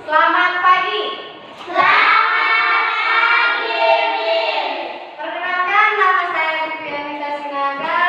Selamat pagi. Selamat pagi, Miss. Perkenalkan, nama saya Vivianika Sinaga,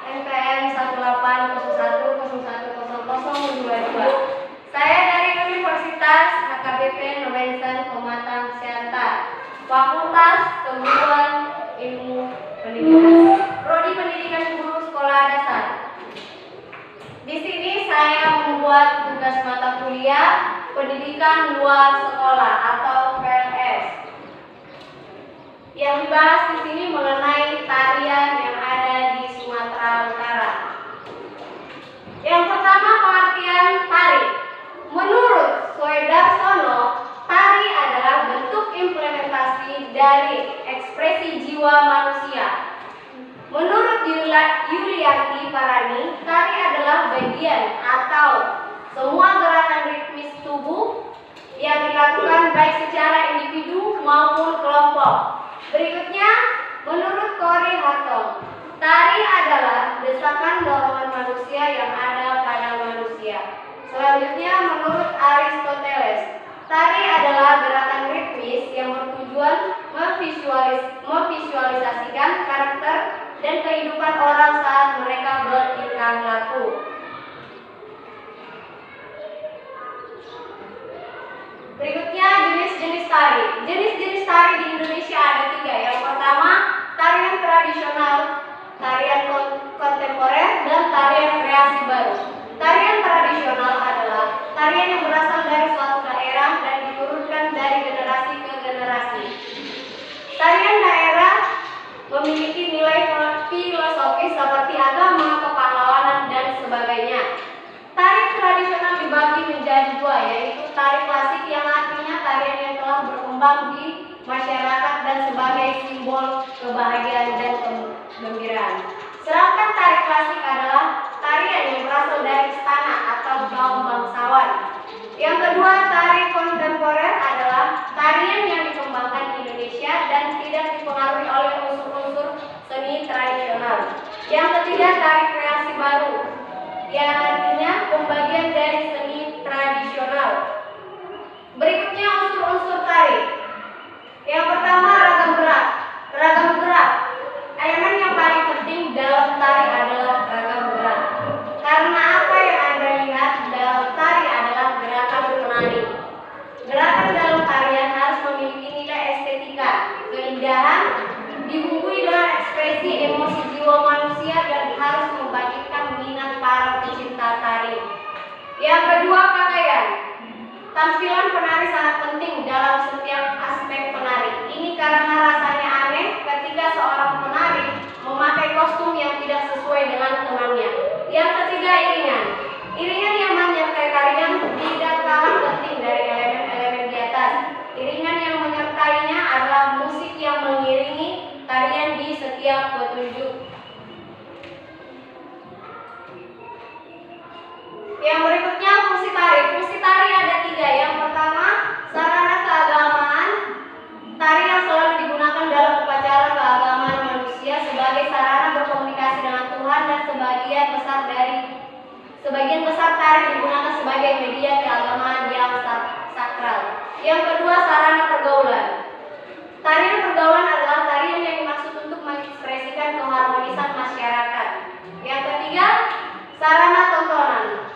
NPM 18010100022. Saya dari Universitas HKBP Nomensen Pematang Siantar, Fakultas Keguruan Ilmu Pendidikan, Prodi Pendidikan Guru Sekolah Dasar. Di sini saya membuat tugas mata kuliah Pendidikan Luar Sekolah atau PLS. Yang dibahas di sini mengenai tarian yang ada di Sumatera Utara. Yang pertama, pengertian tari. Menurut Soedarsono, tari adalah bentuk implementasi dari ekspresi jiwa manusia. Menurut Yulianti Parani, tari adalah bagian atau semua gerakan ritmis tubuh yang dilakukan baik secara individu maupun kelompok. Berikutnya, menurut Kori Hartong, tari adalah desakan dorongan manusia yang ada pada manusia. Selanjutnya, menurut Aristoteles, tari adalah gerakan ritmis yang bertujuan memvisualisasikan karakter dan kehidupan orang saat mereka bertingkah laku. Berikutnya, jenis-jenis tari. Jenis-jenis tari di Indonesia ada 3. Yang pertama, tarian tradisional, tarian kontemporer, dan tarian kreasi baru. Tarian tradisional adalah tarian yang berasal dari suatu daerah dan diturunkan dari generasi ke generasi. Tarian daerah memiliki nilai filosofis seperti agama, kepahlawanan, dan sebagainya. Tari tradisional dibagi menjadi 2, yaitu tari klasik yang artinya tarian yang telah berkembang di masyarakat dan sebagai simbol kebahagiaan dan kegembiraan. Sedangkan tari klasik adalah tarian yang berasal dari istana atau kaum bangsawan. Yang kedua, tari kontemporer adalah tarian yang dikembangkan di Indonesia dan tidak dipengaruhi oleh unsur-unsur seni tradisional. Yang ketiga, tari kreasi baru, yang artinya pembagian dari seni tradisional. Berikutnya, unsur-unsur tari. Yang pertama, ragam gerak. Ragam gerak. Elemen yang paling penting dalam tari adalah ragam gerak. Karena apa yang Anda lihat dalam tari adalah gerakan menari. Gerakan dalam tarian harus memiliki nilai estetika, keindahan, dibumbui dengan ekspresi emosi jiwa manusia dan harus membangkitkan minat para pecinta tari. Yang kedua, pakaian. Tampilan penari sangat penting dalam setiap aspek penari. Ini karena rasanya aneh ketika seorang penari memakai kostum yang tidak sesuai dengan temannya. Yang ketiga, iringan. Iringan yang menyertai tarian tidak kalah penting dari elemen-elemen di atas. Iringan yang menyertainya adalah musik yang mengiringi tarian di setiap petunjuk. Yang berikutnya, fungsi tari. Fungsi tari ada 3. Yang pertama, sarana keagamaan. Tari yang selalu digunakan dalam upacara keagamaan manusia sebagai sarana berkomunikasi dengan Tuhan, dan sebagian besar tari digunakan sebagai media keagamaan yang sakral. Yang kedua, sarana pergaulan. Tarian pergaulan adalah tarian yang dimaksud untuk mengekspresikan keharmonisan masyarakat. Yang ketiga, sarana tontonan.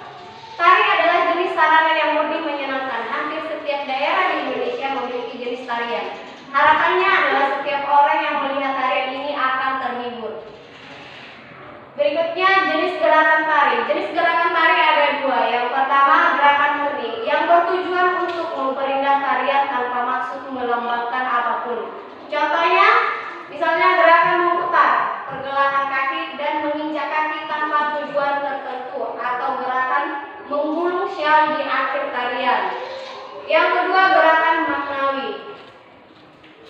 Tari adalah jenis sarana yang murni menyenangkan. Hampir setiap daerah di Indonesia memiliki jenis tarian. Harapannya adalah setiap orang yang melihat tarian ini akan terhibur. Berikutnya, jenis gerakan tari. Jenis gerakan tari ada 2. Yang pertama, gerakan murni, yang bertujuan untuk memperindah tarian tanpa maksud melambangkan apapun. Contohnya, misalnya gerakan memutar, pergelangan kaki, dan menginjak kaki tanpa tujuan tertentu, atau gerakan menggulung syal di akhir tarian. Yang kedua, gerakan maknawi.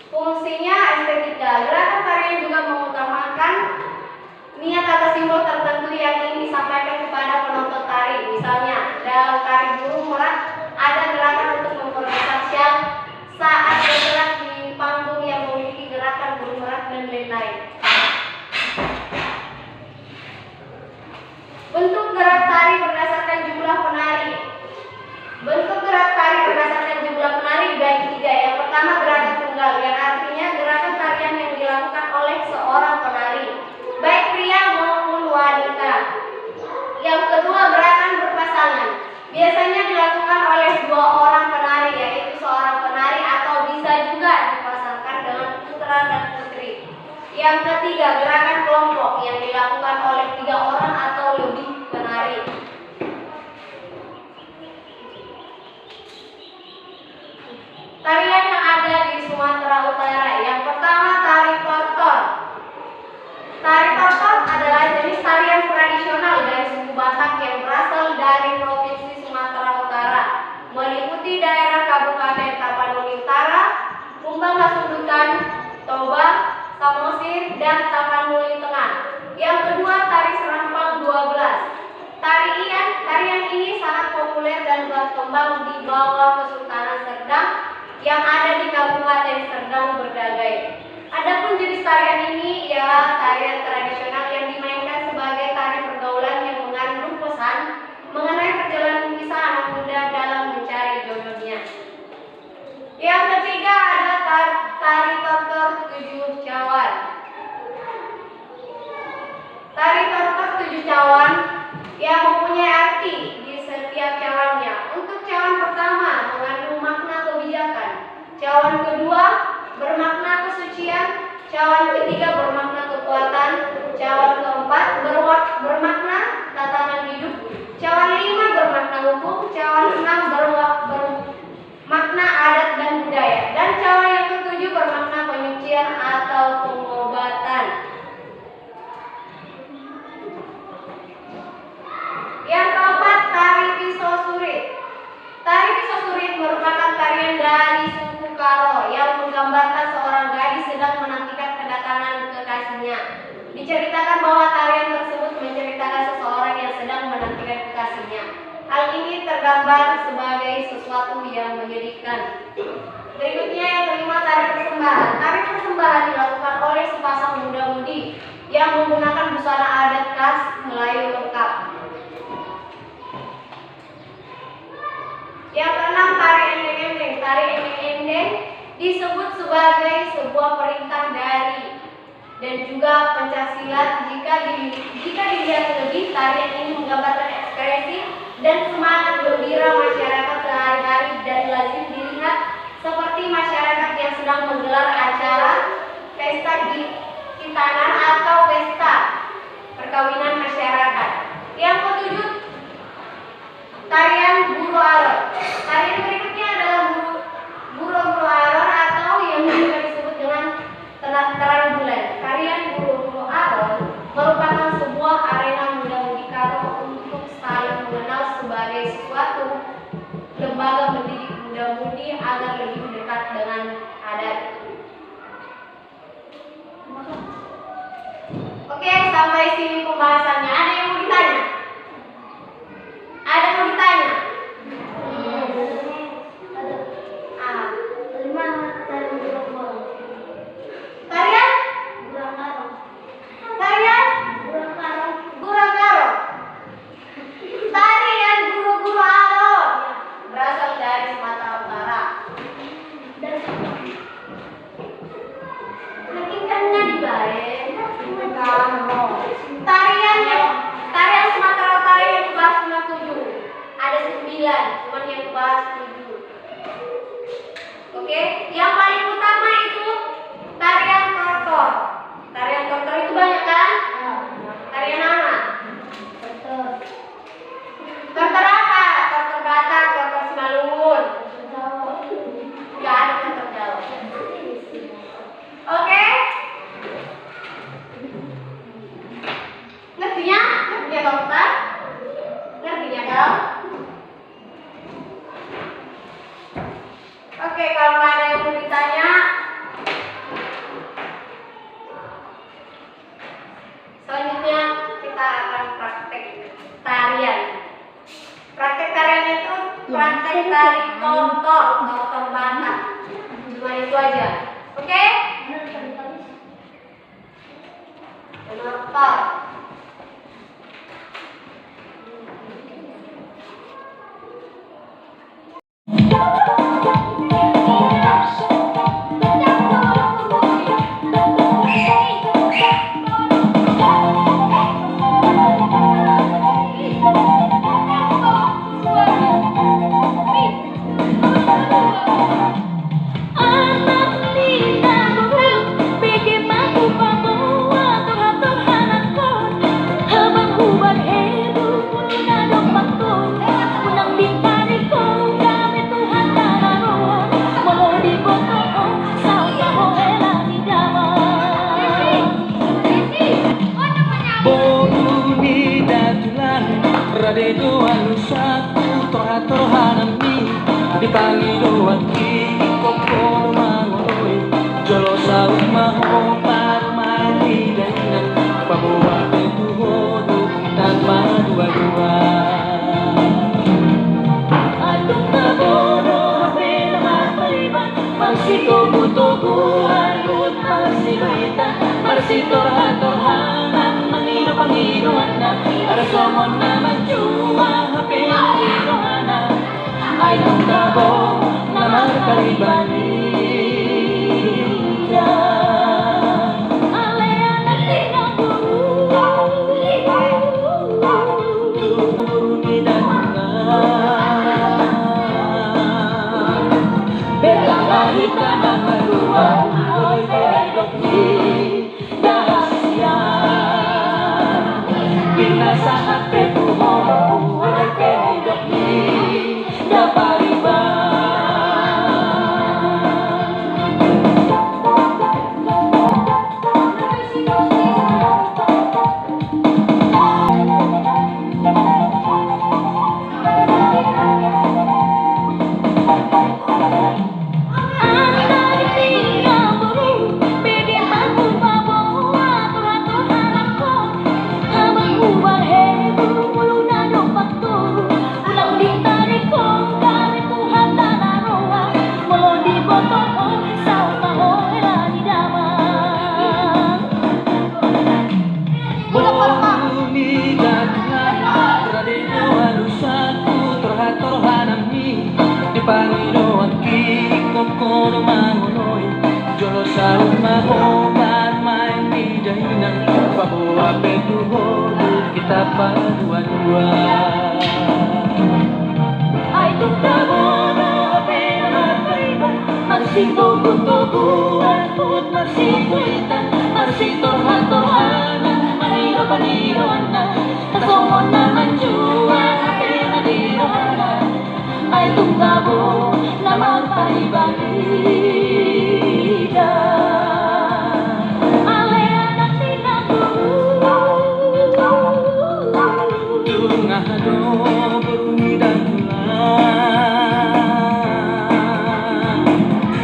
Fungsinya estetika. Gerakan tarian juga mengutamakan niat atau simbol tertentu yang ingin disampaikan kepada penonton tari. Misalnya, dalam tari burung merak ada gerakan untuk memperbesar syal saat bergerak di panggung yang memiliki gerakan burung merak dan lain-lain. Bentuk gerak tari berdasarkan jumlah penari. Bentuk gerak tari berdasarkan bawah Kesultanan Serdang yang ada di Kabupaten Serdang Berdagai. Adapun jenis tarian ini ialah tarian tradisional yang dimainkan sebagai tari pergaulan yang mengandung pesan mengenai perjalanan kisah anak muda dalam mencari jodohnya. Yang ketiga ada tari tortor tujuh cawan. Tari tortor tujuh cawan yang mempunyai arti di setiap cawannya. Untuk cawan pertama mengandung makna kebijakan, cawan kedua bermakna kesucian, cawan ketiga bermakna kekuatan, cawan keempat bermakna tatanan hidup, cawan lima bermakna hukum, cawan enam bermakna adat dan budaya, dan cawan yang ketujuh bermakna penyucian atau pengobatan. Yang keempat, tari pisau surit. Tari pisau surit merupakan tarian dari suku Karo yang menggambarkan seorang gadis sedang menantikan kedatangan kekasihnya. Diceritakan bahwa tarian tersebut menceritakan seseorang yang sedang menantikan kekasihnya. Hal ini tergambar sebagai sesuatu yang menyedihkan. Berikutnya yang kelima, tari persembahan. Tari persembahan dilakukan oleh sepasang muda-mudi yang menggunakan busana adat khas Melayu lengkap. Yang keenam, tari endeng-endeng. Tari endeng-endeng disebut sebagai sebuah perintah dari dan juga pencaksilat. Jika dilihat lebih, tarian ini menggambarkan ekspresi dan semangat gembira masyarakat sehari-hari dan lazim dilihat seperti masyarakat yang sedang menggelar acara pesta khitanan atau pesta perkawinan masyarakat. Yang ketujuh, tarian buru alor. Tarian berikutnya adalah buru alor atau yang juga disebut dengan terang bulan. Tarian buru alor merupakan sebuah arena muda-mudi Karo untuk saling mengenal sebagai suatu lembaga mendidik muda-mudi agar lebih dekat dengan adat. Oke, sampai sini pembahasannya. Ada yang mau ditanya? Ada yang mau ditanya? Tarian? Tarian? Gurang Karo. Tarian guru-guru alor berasal dari Sumatera Utara. Ketingkannya di Tarian Sumatera Utara yang dibahas cuma 7. Ada 9, cuman yang dibahas 7. Oke, yang paling utama itu tarian tortor. Tarian tortor itu banyak kan? Tarian apa? Tortor apa? Tortor Batak, tortor Simalungun. Gak ada tortor Jawa. Oke? Ngertinya? Ngertinya tortor? Ngertinya kau? Oke, kalau nggak ada yang mau ditanya, selanjutnya kita akan praktek tarian. Praktek tarian itu praktek tari tortor Batak. Cuma itu aja. Oke? Tortor. Dipanggil doang di kokor mangoy jolo saung maho parmati dengan pabawa betuho tanpa dua-dua. Aduh Marsitor-torhanan Mangino-panginuan na Arasomon na manjua Hape ang irohana Ay nung tabo na magkalibanida Alean at tinaburu Turunidan na Betang kahit na nangaluwa Oy pelok ni Dahasyan Pinasahat petuho Oy pelok ni Dapariban Panginoon kikop ko lumangunoy Diyos sa umahoman may midahinan Pabuwa petuhod kita padua-dua Ay tuktabo na pena magkaiba Magsitugutuguan Put magsituitan Marsitor-torhanan Maniro-paniroan na Tasomon na manjua Pena dirohanan Ay tuktabo na magkaibalida Alean at tinaburu Tungahado berunidan lang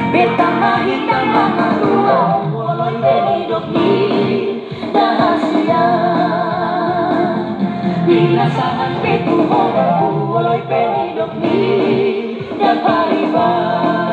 Betang mahitang mga ruang Waloy penidok ni Dahasyan Pinasahan Petuho Waloy penidok ni Dapariban